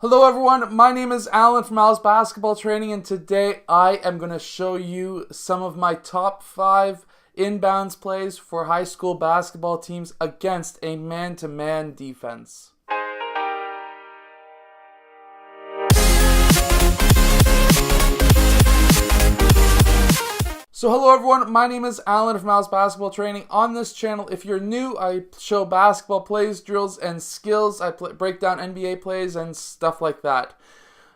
Hello everyone, my name is Alan from Al's Basketball Training, and today I am going to show you some of my top 5 inbounds plays for high school basketball teams against a man-to-man defense. So hello everyone, my name is Alan from Al's Basketball Training. On this channel, if you're new, I show basketball plays, drills, and skills. I break down NBA plays and stuff like that.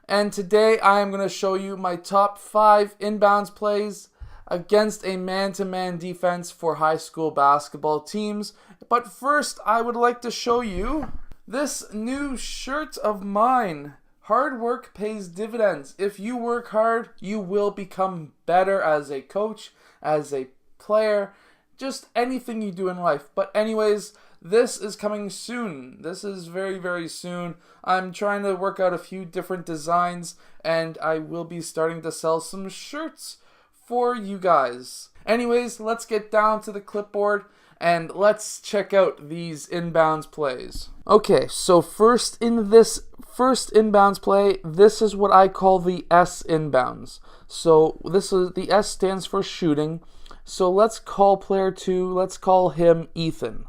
And today I am going to show you my top 5 inbounds plays against a man-to-man defense for high school basketball teams. But first, I would like to show you this new shirt of mine. Hard work pays dividends. If you work hard, you will become better as a coach, as a player, just anything you do in life. But anyways, this is coming soon. This is very, very soon. I'm trying to work out a few different designs, and I will be starting to sell some shirts for you guys. Anyways, let's get down to the clipboard and let's check out these inbounds plays. Okay, so first in this first inbounds play, this is what I call the S inbounds. So the S stands for shooting. So let's call player 2, let's call him Ethan.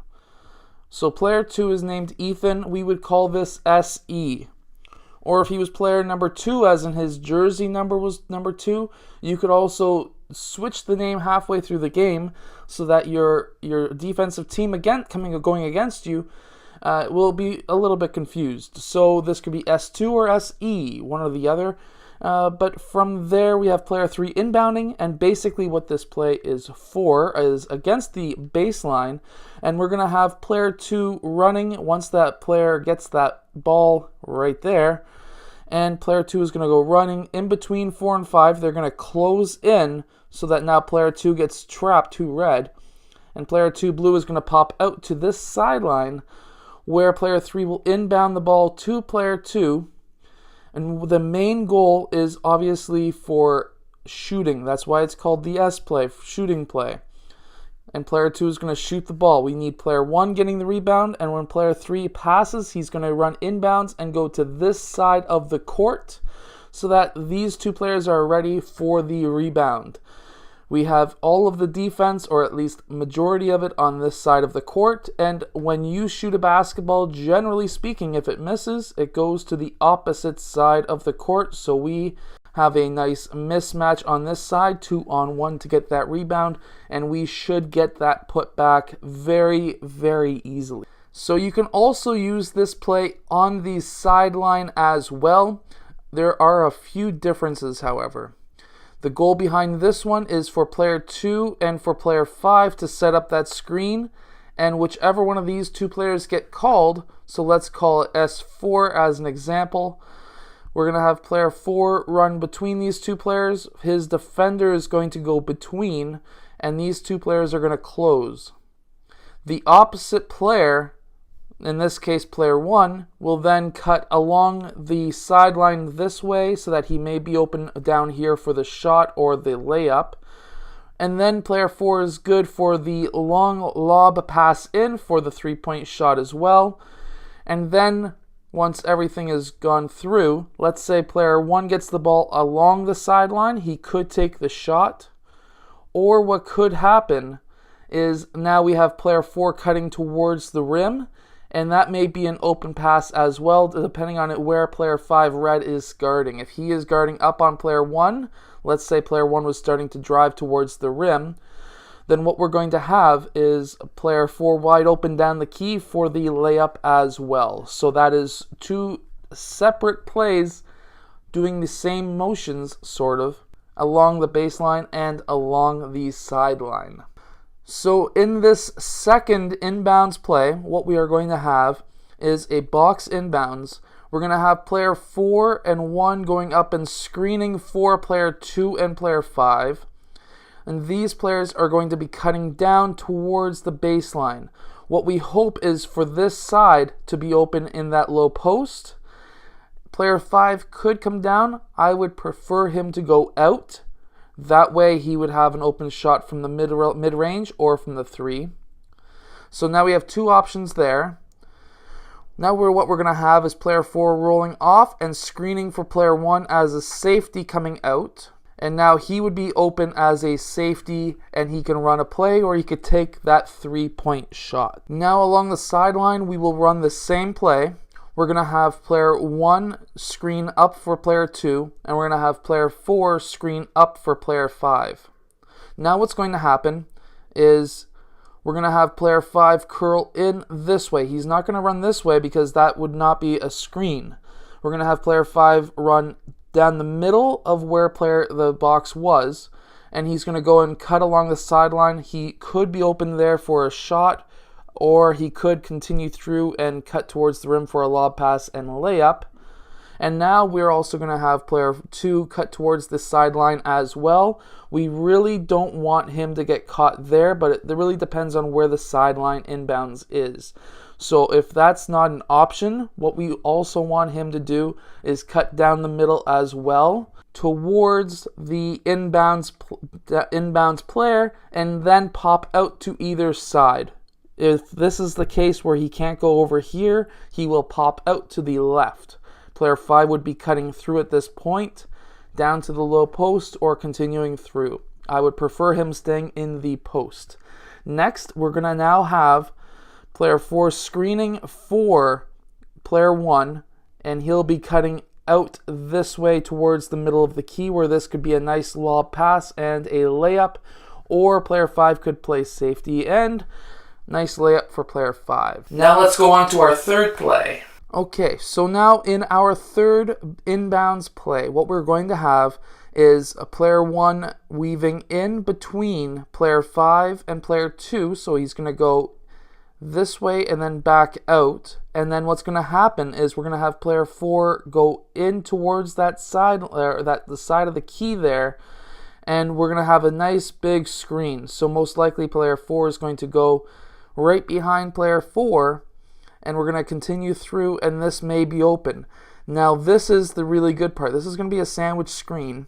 So player 2 is named Ethan. We would call this SE. Or if he was player number 2, as in his jersey number was number 2, you could also switch the name halfway through the game so that your defensive team going against you will be a little bit confused. So this could be S2 or SE, one or the other. But from there we have player 3 inbounding, and basically what this play is for is against the baseline, and we're going to have player 2 running once that player gets that ball right there. And player 2 is going to go running in between 4 and 5. They're going to close in so that now player 2 gets trapped to red. And player 2 blue is going to pop out to this sideline where player 3 will inbound the ball to player 2. And the main goal is obviously for shooting. That's why it's called the S play, shooting play. And player 2 is going to shoot the ball. We need player 1 getting the rebound, and when player 3 passes, he's going to run inbounds and go to this side of the court so that these two players are ready for the rebound. We have all of the defense, or at least majority of it, on this side of the court, and when you shoot a basketball, generally speaking, if it misses, it goes to the opposite side of the court, so we have a nice mismatch on this side, 2-on-1 to get that rebound, and we should get that put back very, very easily. So you can also use this play on the sideline as well. There are a few differences, however. The goal behind this one is for player 2 and for player 5 to set up that screen, and whichever one of these two players get called, so let's call it S4 as an example, we're going to have player 4 run between these two players. His defender is going to go between, and these two players are going to close. The opposite player, in this case player 1, will then cut along the sideline this way so that he may be open down here for the shot or the layup. And then player 4 is good for the long lob pass in for the 3-point shot as well. And then once everything is gone through, let's say player 1 gets the ball along the sideline, he could take the shot. Or what could happen is now we have player 4 cutting towards the rim, and that may be an open pass as well, depending on where player 5 red is guarding. If he is guarding up on player 1, let's say player 1 was starting to drive towards the rim, then what we're going to have is player 4 wide open down the key for the layup as well. So that is 2 separate plays doing the same motions, sort of, along the baseline and along the sideline. So in this second inbounds play, what we are going to have is a box inbounds. We're going to have player 4 and 1 going up and screening for player 2 and player 5. And these players are going to be cutting down towards the baseline. What we hope is for this side to be open in that low post. Player 5 could come down. I would prefer him to go out. That way he would have an open shot from the mid-range or from the 3. So now we have 2 options there. Now what we're going to have is player 4 rolling off and screening for player 1 as a safety coming out. And now he would be open as a safety and he can run a play or he could take that 3-point shot. Now along the sideline, we will run the same play. We're going to have player 1 screen up for player 2 and we're going to have player 4 screen up for player 5. Now what's going to happen is we're going to have player 5 curl in this way. He's not going to run this way because that would not be a screen. We're going to have player 5 run down the middle of where the box was, and he's going to go and cut along the sideline. He could be open there for a shot, or he could continue through and cut towards the rim for a lob pass and layup. And now we're also going to have player 2 cut towards the sideline as well. We really don't want him to get caught there, but it really depends on where the sideline inbounds is. So if that's not an option, what we also want him to do is cut down the middle as well towards the inbounds player and then pop out to either side. If this is the case where he can't go over here, he will pop out to the left. Player 5 would be cutting through at this point, down to the low post or continuing through. I would prefer him staying in the post. Next, we're going to now have player 4 screening for player 1, and he'll be cutting out this way towards the middle of the key where this could be a nice lob pass and a layup, or player 5 could play safety and nice layup for player 5. Now let's go on to our third play. Okay, so now in our third inbounds play, what we're going to have is a player 1 weaving in between player 5 and player 2. So he's going to go this way and then back out. And then what's going to happen is we're going to have player 4 go in towards that side, the side of the key there. And we're going to have a nice big screen. So most likely player 4 is going to go right behind player 4. And we're going to continue through, and this may be open. Now, this is the really good part. This is going to be a sandwich screen,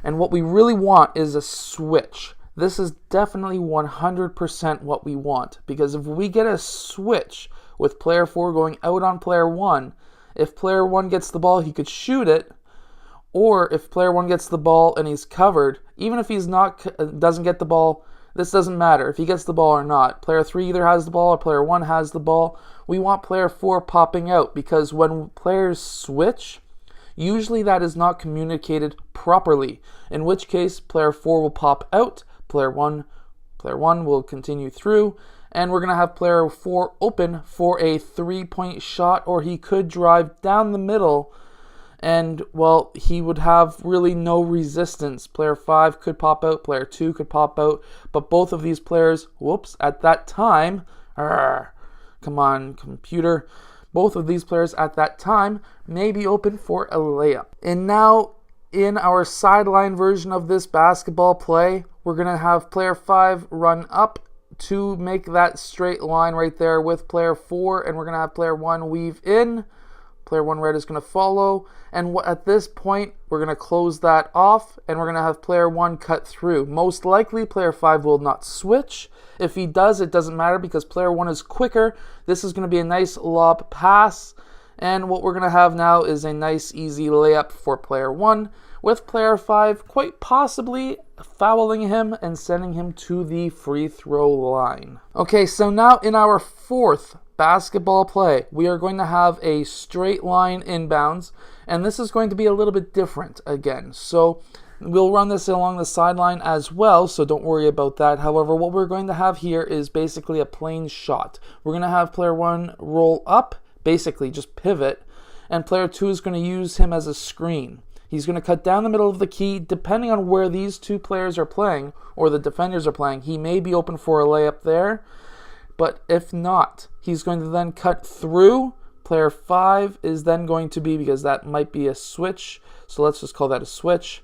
and what we really want is a switch. This is definitely 100% what we want, because if we get a switch with player 4 going out on player 1, if player 1 gets the ball, he could shoot it, or if player 1 gets the ball and he's covered, even if he's doesn't get the ball, this doesn't matter if he gets the ball or not. Player 3 either has the ball or player 1 has the ball. We want player 4 popping out because when players switch, usually that is not communicated properly, in which case player 4 will pop out, player 1 will continue through, and we're going to have player 4 open for a 3-point shot, or he could drive down the middle and, well, he would have really no resistance. Player 5 could pop out, player 2 could pop out, but both of these players, at that time, come on, computer, both of these players at that time may be open for a layup. And now, in our sideline version of this basketball play, we're going to have player 5 run up to make that straight line right there with player 4, and we're going to have player 1 weave in. Player 1 red is going to follow, and at this point, we're going to close that off, and we're going to have player 1 cut through. Most likely, player 5 will not switch. If he does, it doesn't matter because player 1 is quicker. This is going to be a nice lob pass, and what we're going to have now is a nice, easy layup for player 1, with player 5 quite possibly fouling him and sending him to the free throw line. Okay, so now in our fourth basketball play, we are going to have a straight line inbounds, and this is going to be a little bit different again. So we'll run this along the sideline as well, so don't worry about that. However, what we're going to have here is basically a plain shot. We're going to have player 1 roll up, basically just pivot, and player 2 is going to use him as a screen. He's going to cut down the middle of the key. Depending on where these two players are playing, or the defenders are playing, he may be open for a layup there. But if not, he's going to then cut through. Player 5 is then going to be, because that might be a switch, so let's just call that a switch.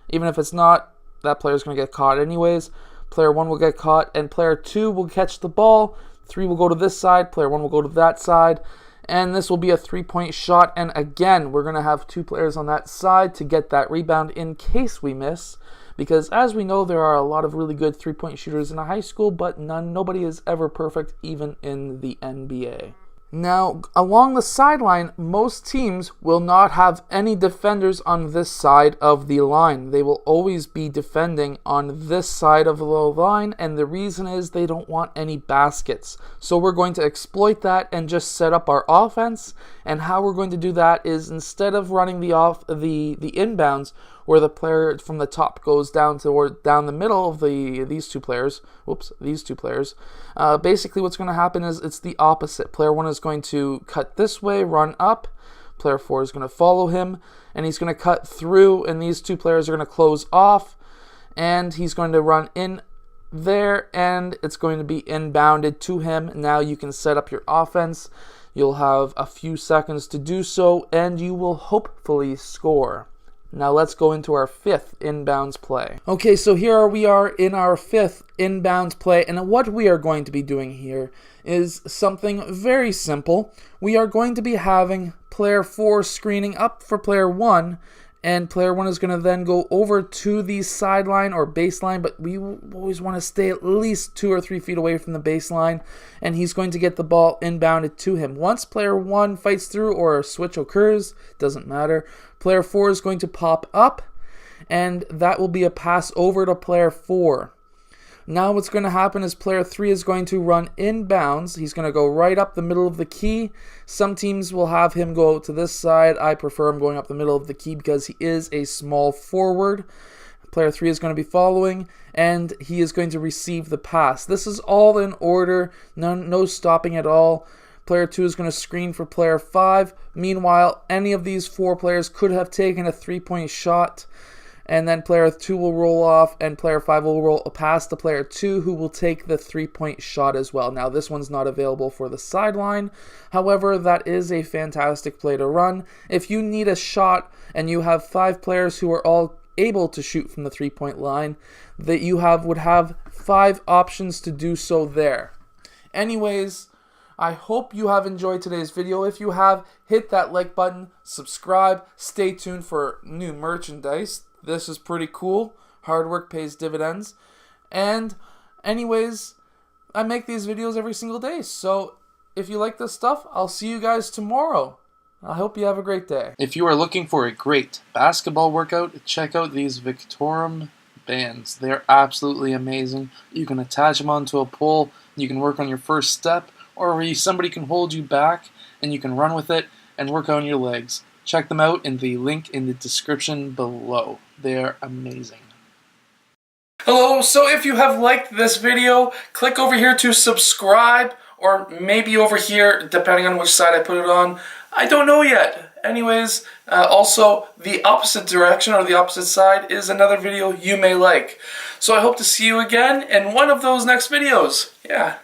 Even if it's not, that player is going to get caught anyways. Player 1 will get caught, and player 2 will catch the ball. 3 will go to this side, player 1 will go to that side, and this will be a 3-point shot. And again, we're going to have 2 players on that side to get that rebound in case we miss. Because as we know, there are a lot of really good 3-point shooters in a high school, but nobody is ever perfect, even in the NBA. Now, along the sideline, most teams will not have any defenders on this side of the line. They will always be defending on this side of the line, and the reason is they don't want any baskets. So we're going to exploit that and just set up our offense. And how we're going to do that is, instead of running the inbounds, where the player from the top goes down the middle of these two players. Basically, what's going to happen is it's the opposite. Player 1 is going to cut this way, run up. Player 4 is going to follow him, and he's going to cut through, and these two players are going to close off, and he's going to run in there, and it's going to be inbounded to him. Now you can set up your offense. You'll have a few seconds to do so, and you will hopefully score. Now let's go into our 5th inbounds play. Okay, so here we are in our 5th inbounds play, and what we are going to be doing here is something very simple. We are going to be having player 4 screening up for player 1, and player 1 is going to then go over to the sideline or baseline, but we always want to stay at least 2 or 3 feet away from the baseline, and he's going to get the ball inbounded to him. Once player 1 fights through or a switch occurs, doesn't matter, player 4 is going to pop up, and that will be a pass over to player 4. Now what's going to happen is player 3 is going to run inbounds. He's going to go right up the middle of the key. Some teams will have him go to this side. I prefer him going up the middle of the key because he is a small forward. Player 3 is going to be following, and he is going to receive the pass. This is all in order, no stopping at all. Player 2 is going to screen for player 5. Meanwhile, any of these 4 players could have taken a 3-point shot. And then player 2 will roll off, and player 5 will roll past to player 2, who will take the 3-point shot as well. Now, this one's not available for the sideline. However, that is a fantastic play to run. If you need a shot and you have 5 players who are all able to shoot from the 3-point line, that you would have 5 options to do so there. Anyways, I hope you have enjoyed today's video. If you have, hit that like button, subscribe, stay tuned for new merchandise. This is pretty cool. Hard work pays dividends. And anyways, I make these videos every single day. So if you like this stuff, I'll see you guys tomorrow. I hope you have a great day. If you are looking for a great basketball workout, check out these Victorem bands. They're absolutely amazing. You can attach them onto a pole. You can work on your first step, or somebody can hold you back and you can run with it and work on your legs. Check them out in the link in the description below. They're amazing. Hello, so if you have liked this video, click over here to subscribe, or maybe over here, depending on which side I put it on. I don't know yet. Anyways, also the opposite direction or the opposite side is another video you may like. So I hope to see you again in one of those next videos. Yeah.